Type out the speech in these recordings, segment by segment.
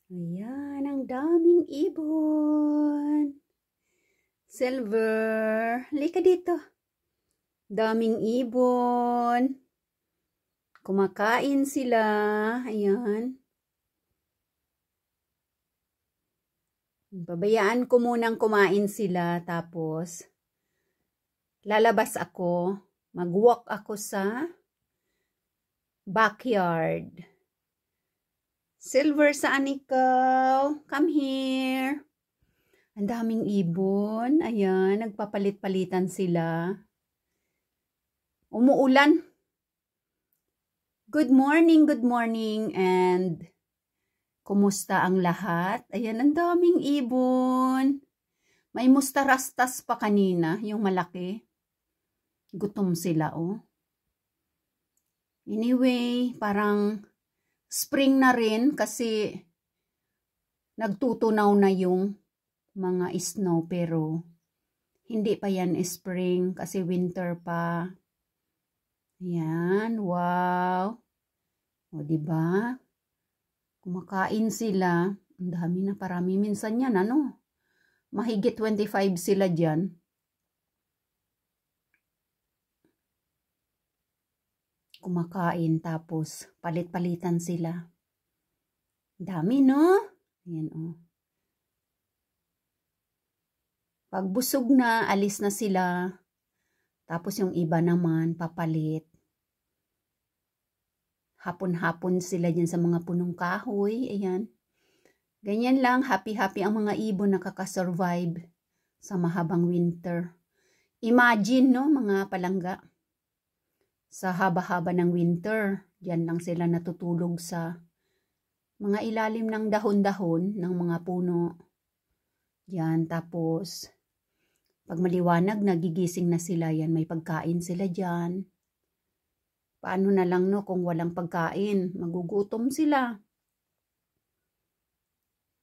Ayan, ang daming ibon. Silver, halika dito. Daming ibon. Kumakain sila. Ayan. Babayaan ko munang kumain sila. Tapos, lalabas ako. Mag-walk ako sa backyard. Silver, saan ikaw? Come here. Ang daming ibon. Ayan, nagpapalit-palitan sila. Umuulan. Good morning, and kumusta ang lahat? Ayan, ang daming ibon. May mustarastas pa kanina, yung malaki. Gutom sila, oh. Anyway, parang spring na rin kasi nagtutunaw na yung mga snow, pero hindi pa yan spring kasi winter pa. Ayan, wow. O, diba? Kumakain sila. Ang dami na, parami. Minsan yan, ano? Mahigit 25 sila dyan. Kumakain, tapos palit-palitan sila. Dami, no? Ayan, o. Pag busog na, alis na sila. Tapos yung iba naman, papalit. Hapon-hapon sila dyan sa mga punong kahoy. Ayan. Ganyan lang, happy-happy ang mga ibon nakakasurvive sa mahabang winter. Imagine, no, mga palangga. Sa haba-haba ng winter, dyan lang sila natutulog sa mga ilalim ng dahon-dahon ng mga puno. Yan, tapos pag maliwanag, nagigising na sila, yan, may pagkain sila dyan. Paano na lang, no, kung walang pagkain, magugutom sila.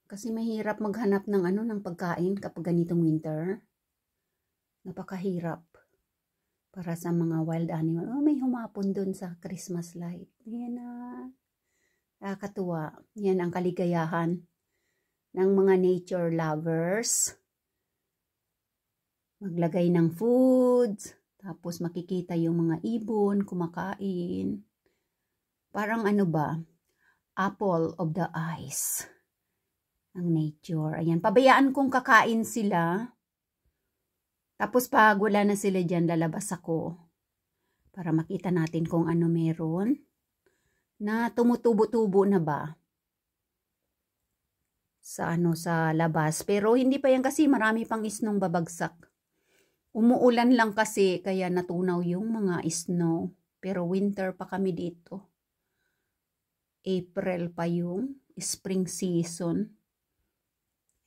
Kasi mahirap maghanap ng ng pagkain kapag ganitong winter. Napakahirap para sa mga wild animal. Oh, may humapon dun sa Christmas light. Yan na. Nakakatuwa. Yan ang kaligayahan ng mga nature lovers. Maglagay ng foods, tapos makikita yung mga ibon kumakain. Parang ano ba? Apple of the eyes. Ang nature. Ayan, pabayaan kong kakain sila. Tapos pag wala na sila dyan, lalabas ako. Para makita natin kung ano meron. Na tumutubo-tubo na ba? Sa labas. Pero hindi pa yan kasi marami pang isnong babagsak. Umuulan lang kasi kaya natunaw yung mga snow. Pero winter pa kami dito. April pa yung spring season.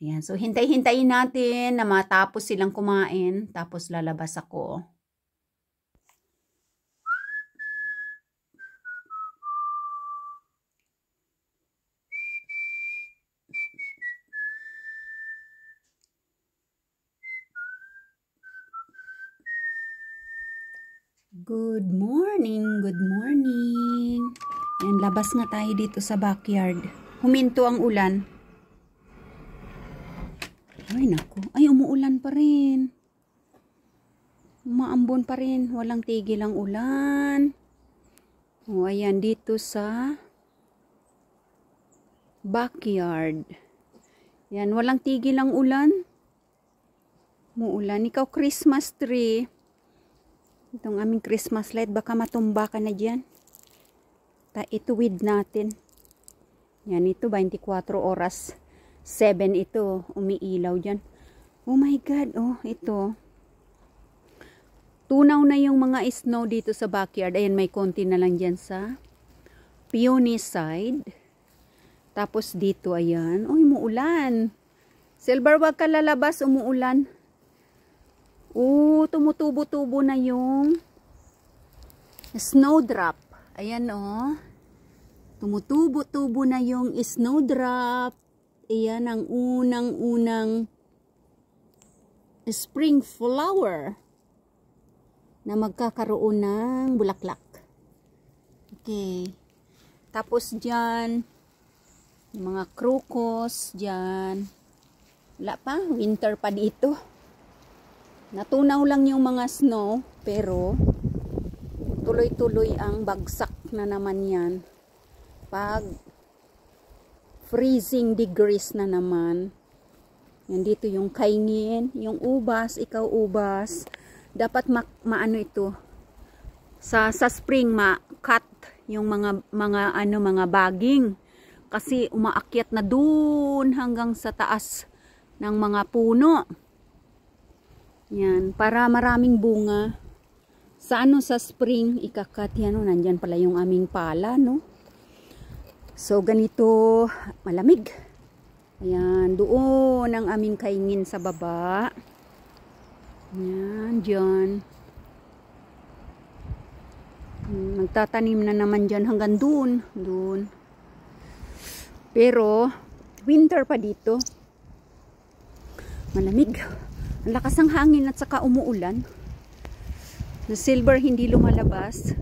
Ayan. So, hintay-hintayin natin na matapos silang kumain. Tapos lalabas ako. Good morning, good morning. Yan, labas nga tayo dito sa backyard. Huminto ang ulan. Ay, naku. Ay, umuulan pa rin. Umaambon pa rin. Walang tigil ang ulan. O, ayan, dito sa backyard. Yan, walang tigil ang ulan. Umuulan. Ikaw, Christmas tree. Itong aming Christmas light, baka matumba ka na dyan. Ituwid natin. Yan, ito 24 oras. 7 ito, umiilaw dyan. Oh my God, oh, ito. Tunaw na yung mga snow dito sa backyard. Ayan, may konti na lang dyan sa peony side. Tapos dito, ayan. Oh, umuulan. Silver, wag ka lalabas, umuulan. Oh, tumutubo-tubo na yung snowdrop. Ayan, oh. Tumutubo-tubo na yung snowdrop. Ayan ang unang-unang spring flower na magkakaroon ng bulaklak. Okay. Tapos dyan, Yung mga crocus dyan. Wala pa, winter pa dito. Natunaw lang yung mga snow, pero tuloy-tuloy ang bagsak na naman yan. Pag freezing degrees na naman. Yan dito yung kaingin, yung ubas, ikaw ubas. Dapat maano ito. Sa spring ma-cut yung mga baging. Kasi umaakyat na dun hanggang sa taas ng mga puno. Yan, para maraming bunga. Sa spring, ikakat yan, no? Nandyan pala yung aming pala, no? So, ganito, malamig. Ayan, doon ang aming kaingin sa baba. Yan, dyan. Magtatanim na naman dyan hanggang doon. Doon. Pero, winter pa dito. Malamig. Ang lakas ng hangin at saka umuulan. Na silver hindi lumalabas.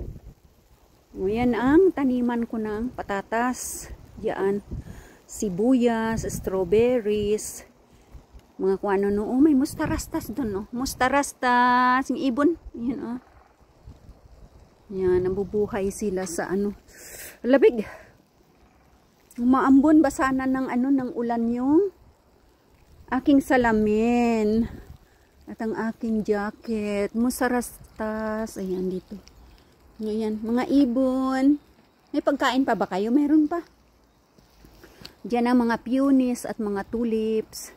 O yan ang taniman ko ng patatas. Diyan. Sibuyas, strawberries. Mga kung ano no. Oh, may mustarastas doon. No? Mustarastas. Yung ibon. Yan oh. Yan. Nabubuhay sila sa labig. Umaambon ba sana ng ng ulan yung aking salamin. At ang aking jacket, musarastas, ayan dito. Ayan, mga ibon. May pagkain pa ba kayo? Meron pa. Diyan ang mga peonies at mga tulips.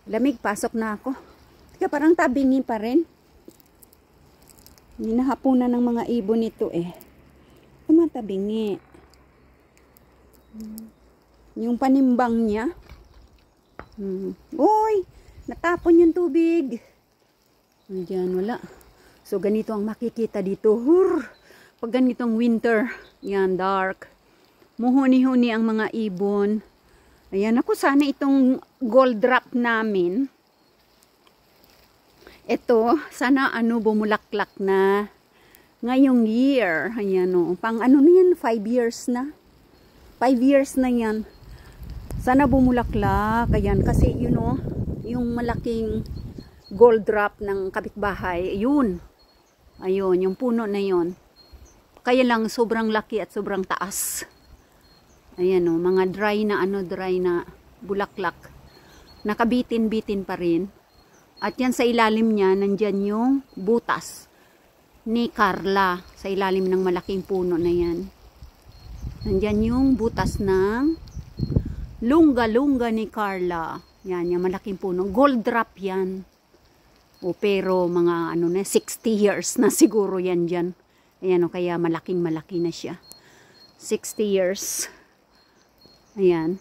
Lamig, pasok na ako. Teka, parang tabingi pa rin. Hinahapunan ng mga ibon ito eh. Tabingi. Yung panimbang niya. Uy! Natapon yung tubig. Diyan, wala. So, ganito ang makikita dito. Pag ganitong winter, yan, dark. Muhuni-huni ang mga ibon. Ayan, ako sana itong gold drop namin. Ito, sana bumulaklak na. Ngayong year. Ayan, o. Pang na yan? 5 years na. 5 years na yan. Sana bumulaklak. Ayan, kasi, yung malaking gold drop ng kapitbahay, ayun. Ayun, yung puno na yun. Kaya lang sobrang laki at sobrang taas. Ayan o, mga dry na bulaklak. Nakabitin-bitin pa rin. At yan sa ilalim niya, nandyan yung butas ni Carla. Sa ilalim ng malaking puno na yan. Nandyan yung butas ng lunga-lunga ni Carla. Yan, yung malaking puno. Gold drop yan. O, pero mga 60 years na siguro yan dyan. Ayan o, kaya malaking-malaki na siya. 60 years. Ayan.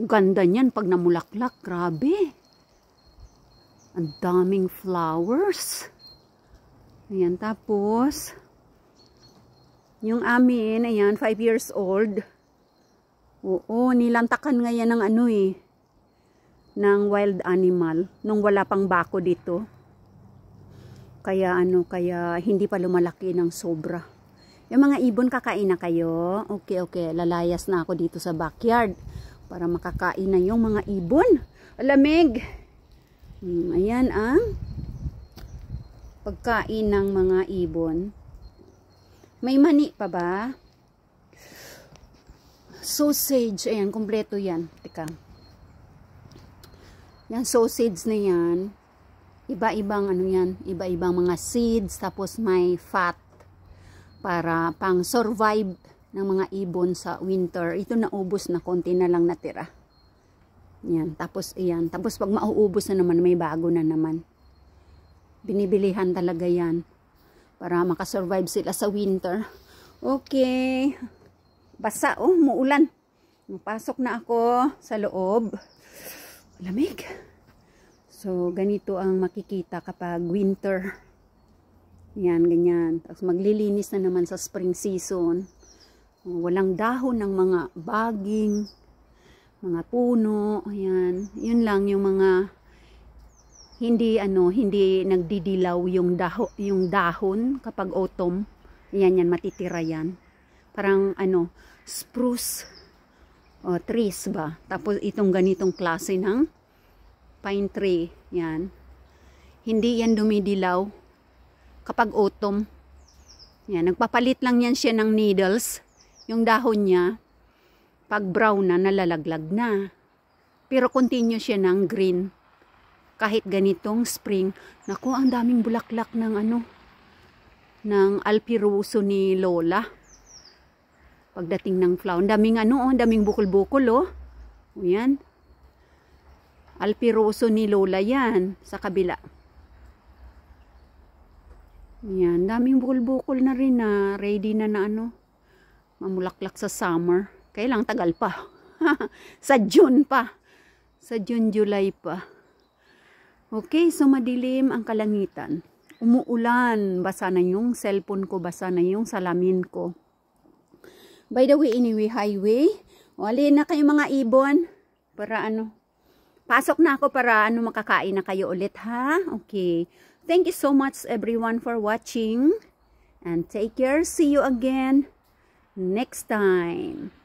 Ganda niyan pag namulaklak. Grabe. Ang daming flowers. Ayan, tapos yung amin, ayan, 5 years old. Oo, nilantakan nga yan ng ng wild animal nung wala pang bako dito. Kaya kaya hindi pa lumalaki ng sobra. Yung mga ibon, kakain na kayo. Okay, lalayas na ako dito sa backyard para makakain na yung mga ibon. Alamig. Ayan ang pagkain ng mga ibon. May mani pa ba? Sausage, ayan, kompleto yan. Teka. Yan, sausage na yan. Iba-ibang yan, iba-ibang mga seeds, tapos may fat para pang survive ng mga ibon sa winter. Ito naubos na, konti na lang natira. Yan, tapos ayan, tapos pag mauubos na naman, may bago na naman. Binibilihan talaga yan para makasurvive sila sa winter. Okay. Basa, muulan. Pasok na ako sa loob. Lamig. So, ganito ang makikita kapag winter. Yan, ganyan. Tapos maglilinis na naman sa spring season. Walang dahon ng mga baging, mga puno. Ayan. Yun lang yung mga hindi nagdidilaw yung dahon kapag autumn. Yan matitira yan. Parang spruce. O, trees ba? Tapos itong ganitong klase ng pine tree. Yan. Hindi yan dumidilaw kapag autumn. Yan. Nagpapalit lang yan siya ng needles. Yung dahon niya, pag brown na, nalalaglag na. Pero continue siya ng green. Kahit ganitong spring. Naku, ang daming bulaklak ng ng alpiruso ni Lola. Pagdating ng flower, daming daming bukol-bukol oh. Yan. Alpiroso ni Lola yan sa kabila. Yan, daming bukol-bukol na rin na ready na mamulaklak sa summer. Kailang tagal pa. Sa June pa. Sa June, July pa. Okay, so madilim ang kalangitan. Umuulan, basa na yung cellphone ko, basa na yung salamin ko. By the way, anyway, highway. Wali na kayo mga ibon. Para pasok na ako para makakain na kayo ulit ha. Okay. Thank you so much everyone for watching. And take care. See you again next time.